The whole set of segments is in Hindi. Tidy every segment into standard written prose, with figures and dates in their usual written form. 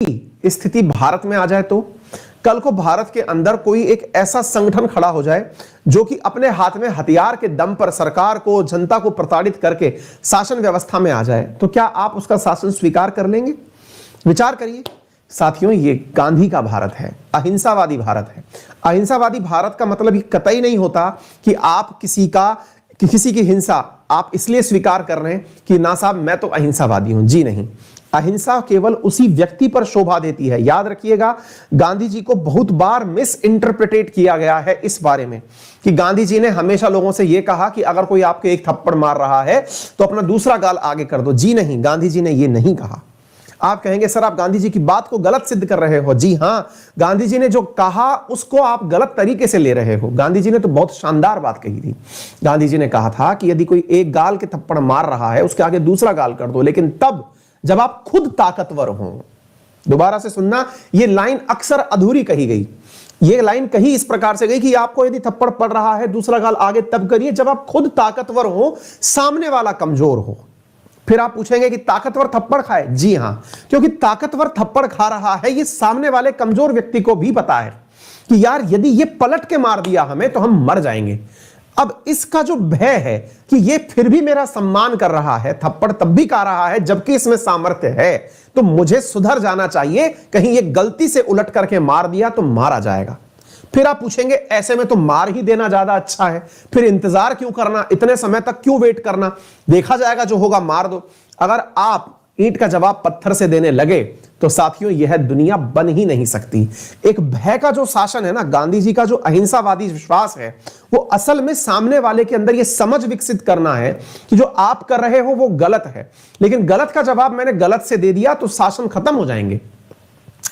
स्थिति भारत में आ जाए तो कल को भारत के अंदर कोई एक ऐसा संगठन खड़ा हो जाए जो कि अपने हाथ में हथियार के दम पर सरकार को, जनता को प्रताड़ित करके शासन व्यवस्था में आ जाए, तो क्या आप उसका शासन स्वीकार कर लेंगे? विचार करिए साथियों, ये गांधी का भारत है, अहिंसावादी भारत है। अहिंसावादी भारत का मतलब ये कतई नहीं होता कि आप किसी की हिंसा आप इसलिए स्वीकार कर रहे हैं कि ना साहब मैं तो अहिंसावादी हूं। जी नहीं, अहिंसा केवल उसी व्यक्ति पर शोभा देती है। याद रखिएगा, गांधी जी को बहुत बार मिस इंटरप्रिटेट किया गया है इस बारे में कि गांधी जी ने हमेशा लोगों से यह कहा कि अगर कोई आपके एक थप्पड़ मार रहा है तो अपना दूसरा गाल आगे कर दो। जी नहीं, गांधी जी ने यह नहीं कहा। आप कहेंगे सर आप गांधी जी की बात को गलत सिद्ध कर रहे हो। जी हां, गांधी जी ने जो कहा उसको आप गलत तरीके से ले रहे हो। गांधी जी ने तो बहुत शानदार बात कही थी। गांधी जी ने कहा था कि यदि कोई एक गाल के थप्पड़ मार रहा है उसके आगे दूसरा गाल कर दो, लेकिन तब जब आप खुद ताकतवर हो। दोबारा से सुनना, यह लाइन अक्सर अधूरी कही गई। यह लाइन कही इस प्रकार से गई कि आपको यदि थप्पड़ पड़ रहा है दूसरा गाल आगे तब करिए जब आप खुद ताकतवर हो, सामने वाला कमजोर हो। फिर आप पूछेंगे कि ताकतवर थप्पड़ खाए? जी हां, क्योंकि ताकतवर थप्पड़ खा रहा है, यह सामने वाले कमजोर व्यक्ति को भी पता है कि यार यदि यह पलट के मार दिया हमें तो हम मर जाएंगे। अब इसका जो भय है कि ये फिर भी मेरा सम्मान कर रहा है, थप्पड़ तब भी खा रहा है जबकि इसमें सामर्थ्य है, तो मुझे सुधर जाना चाहिए, कहीं ये गलती से उलट करके मार दिया तो मारा जाएगा। फिर आप पूछेंगे ऐसे में तो मार ही देना ज्यादा अच्छा है, फिर इंतजार क्यों करना, इतने समय तक क्यों वेट करना, देखा जाएगा जो होगा मार दो। अगर आप ईंट का जवाब पत्थर से देने लगे तो साथियों यह दुनिया बन ही नहीं सकती। एक भय का जो शासन है ना, गांधी जी का जो अहिंसावादी विश्वास है, वो असल में सामने वाले के अंदर यह समझ विकसित करना है कि जो आप कर रहे हो वो गलत है, लेकिन गलत का जवाब मैंने गलत से दे दिया तो शासन खत्म हो जाएंगे।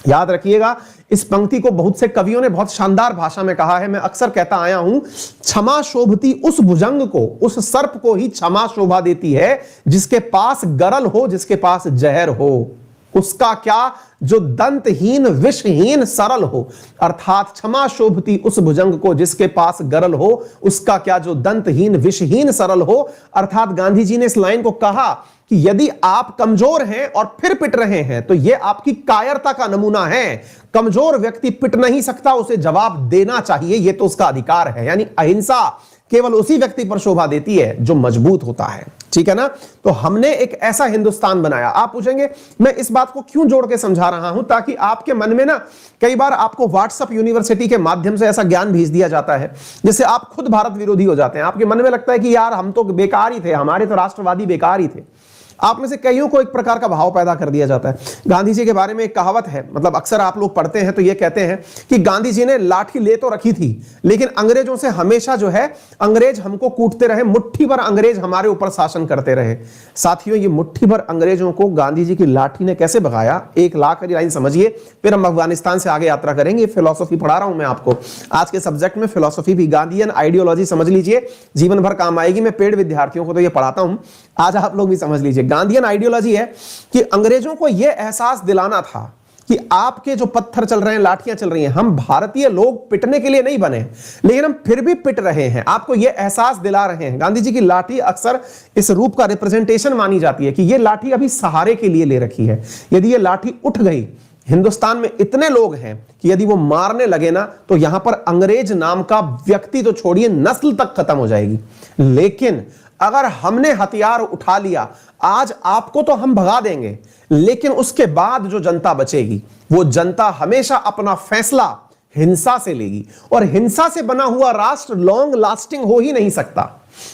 याद रखिएगा, इस पंक्ति को बहुत से कवियों ने बहुत शानदार भाषा में कहा है। मैं अक्सर कहता आया हूं, क्षमा शोभती उस भुजंग को, उस सर्प को ही क्षमा शोभा देती है जिसके पास गरल हो, जिसके पास जहर हो। उसका क्या जो दंतहीन विषहीन सरल हो, अर्थात क्षमा शोभती उस भुजंग को जिसके पास गरल हो, उसका क्या जो दंतहीन विषहीन सरल हो। अर्थात गांधी जी ने इस लाइन को कहा कि यदि आप कमजोर हैं और फिर पिट रहे हैं तो यह आपकी कायरता का नमूना है। कमजोर व्यक्ति पिट नहीं सकता, उसे जवाब देना चाहिए, यह तो उसका अधिकार है। यानी अहिंसा केवल उसी व्यक्ति पर शोभा देती है जो मजबूत होता है। ठीक है ना? तो हमने एक ऐसा हिंदुस्तान बनाया। आप पूछेंगे मैं इस बात को क्यों जोड़ के समझा रहा हूं, ताकि आपके मन में ना कई बार आपको व्हाट्सएप यूनिवर्सिटी के माध्यम से ऐसा ज्ञान भेज दिया जाता है जिससे आप खुद भारत विरोधी हो जाते हैं। आपके मन में लगता है कि यार हम तो बेकार ही थे, हमारे तो राष्ट्रवादी बेकार ही थे। आप में से कईयों को एक प्रकार का भाव पैदा कर दिया जाता है। गांधी जी के बारे में एक कहावत है, मतलब अक्सर आप लोग पढ़ते हैं तो ये कहते हैं कि गांधी जी ने लाठी ले तो रखी थी लेकिन अंग्रेजों से हमेशा जो है अंग्रेज हमको कूटते रहे, मुट्ठी भर अंग्रेज हमारे ऊपर शासन करते रहे। साथियों, ये मुट्ठी भर अंग्रेजों को गांधी जी की लाठी ने कैसे भगाया, एक लाख लाइन समझिए, फिर हम अफगानिस्तान से आगे यात्रा करेंगे। फिलॉसफी पढ़ा रहा हूं मैं आपको, आज के सब्जेक्ट में फिलॉसफी भी, गांधीयन आइडियोलॉजी समझ लीजिए, जीवन भर काम आएगी। मैं पेड विद्यार्थियों को तो ये पढ़ाता हूं, आज आप लोग भी समझ लीजिए। गांधीयन आइडियोलॉजी है कि अंग्रेजों को यह एहसास दिलाना था कि आपके जो पत्थर चल रहे हैं, लाठियां चल रही हैं, हम भारतीय लोग पिटने के लिए नहीं बने, लेकिन हम फिर भी पिट रहे हैं, आपको यह एहसास दिला रहे हैं। गांधी जी की लाठी अक्सर इस रूप का रिप्रेजेंटेशन मानी जाती है कि यह लाठी अभी सहारे के लिए ले रखी है। यदि यह लाठी उठ गई, हिंदुस्तान में इतने लोग हैं कि यदि वो मारने लगे ना तो यहां पर अंग्रेज नाम का व्यक्ति तो छोड़िए, नस्ल तक खत्म हो जाएगी। लेकिन अगर हमने हथियार उठा लिया, आज आपको तो हम भगा देंगे, लेकिन उसके बाद जो जनता बचेगी वो जनता हमेशा अपना फैसला हिंसा से लेगी, और हिंसा से बना हुआ राष्ट्र लॉन्ग लास्टिंग हो ही नहीं सकता।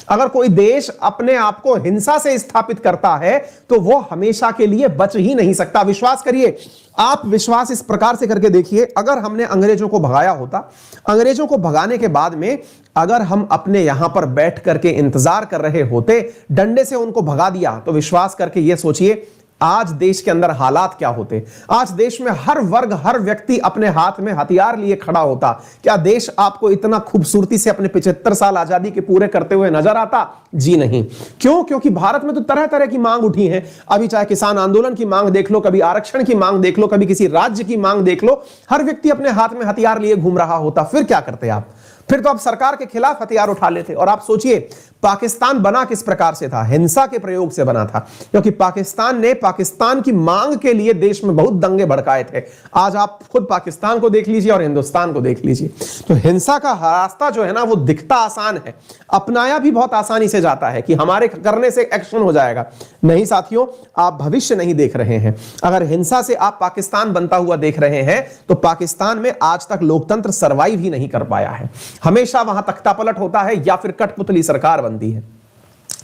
अगर कोई देश अपने आप को हिंसा से स्थापित करता है तो वो हमेशा के लिए बच ही नहीं सकता। विश्वास करिए, आप विश्वास इस प्रकार से करके देखिए, अगर हमने अंग्रेजों को भगाया होता, अंग्रेजों को भगाने के बाद में अगर हम अपने यहां पर बैठ करके इंतजार कर रहे होते, डंडे से उनको भगा दिया, तो विश्वास करके यह सोचिए आज देश के अंदर हालात क्या होते। आज देश में हर वर्ग, हर व्यक्ति अपने हाथ में हथियार लिए खड़ा होता। क्या देश आपको इतना खूबसूरती से अपने 75 साल आजादी के पूरे करते हुए नजर आता? जी नहीं। क्यों? क्योंकि भारत में तो तरह तरह की मांग उठी है। अभी चाहे किसान आंदोलन की मांग देख लो, कभी आरक्षण की मांग देख लो, कभी किसी राज्य की मांग देख लो, हर व्यक्ति अपने हाथ में हथियार लिए घूम रहा होता। फिर क्या करते आप? फिर तो आप सरकार के खिलाफ हथियार उठा लेते। और आप सोचिए पाकिस्तान बना किस प्रकार से था, हिंसा के प्रयोग से बना था, क्योंकि पाकिस्तान ने पाकिस्तान की मांग के लिए देश में बहुत दंगे भड़काए थे। आज आप खुद पाकिस्तान को देख लीजिए और हिंदुस्तान को देख लीजिए, तो हिंसा का रास्ता जो है ना वो दिखता आसान है, अपनाया भी बहुत आसानी से जाता है कि हमारे करने से एक्शन हो जाएगा। नहीं साथियों, आप भविष्य नहीं देख रहे हैं। अगर हिंसा से आप पाकिस्तान बनता हुआ देख रहे हैं तो पाकिस्तान में आज तक लोकतंत्र सर्वाइव ही नहीं कर पाया है। हमेशा वहां तख्तापलट होता है या फिर कठपुतली सरकार बनती है,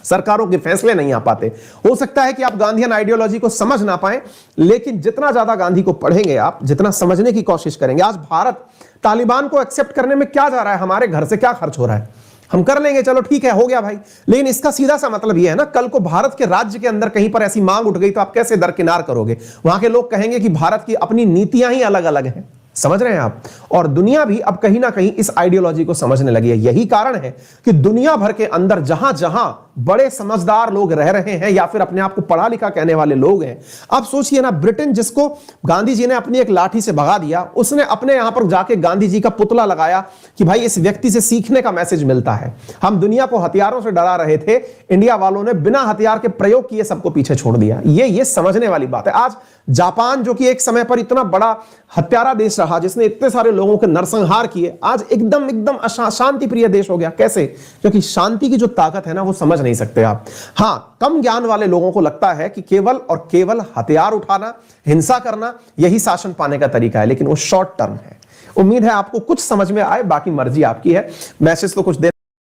सरकारों के फैसले नहीं आ पाते। हो सकता है कि आप गांधीयन आइडियोलॉजी को समझ ना पाए, लेकिन जितना ज्यादा गांधी को पढ़ेंगे आप, जितना समझने की कोशिश करेंगे। आज भारत तालिबान को एक्सेप्ट करने में क्या जा रहा है, हमारे घर से क्या खर्च हो रहा है, हम कर लेंगे, चलो ठीक है, हो गया भाई। लेकिन इसका सीधा सा मतलब यह है ना, कल को भारत के राज्य के अंदर कहीं पर ऐसी मांग उठ गई तो आप कैसे दरकिनार करोगे? वहां के लोग कहेंगे कि भारत की अपनी नीतियां ही अलग अलग हैं। समझ रहे हैं आप? और दुनिया भी अब कहीं ना कहीं इस आइडियोलॉजी को समझने लगी है। यही कारण है कि दुनिया भर के अंदर जहां जहां बड़े समझदार लोग रह रहे हैं या फिर अपने आप को पढ़ा लिखा कहने वाले लोग हैं, आप सोचिए ना, ब्रिटेन जिसको गांधी जी ने अपनी एक लाठी से भगा दिया, उसने अपने यहां पर जाके गांधी जी का पुतला लगाया कि भाई इस व्यक्ति से सीखने का मैसेज मिलता है। हम दुनिया को हथियारों से डरा रहे थे, इंडिया वालों ने बिना हथियार के प्रयोग किए सबको पीछे छोड़ दिया। ये समझने वाली बात है। आज जापान जो कि एक समय पर इतना बड़ा हत्यारा देश रहा, जिसने इतने सारे लोगों के नरसंहार किए, आज एकदम शांति प्रिय देश हो गया। कैसे? क्योंकि शांति की जो ताकत है ना वो समझ नहीं सकते आप। हां, कम ज्ञान वाले लोगों को लगता है कि केवल और केवल हथियार उठाना, हिंसा करना यही शासन पाने का तरीका है, लेकिन वो शॉर्ट टर्म है। उम्मीद है आपको कुछ समझ में आए, बाकी मर्जी आपकी है। मैसेज तो कुछ देर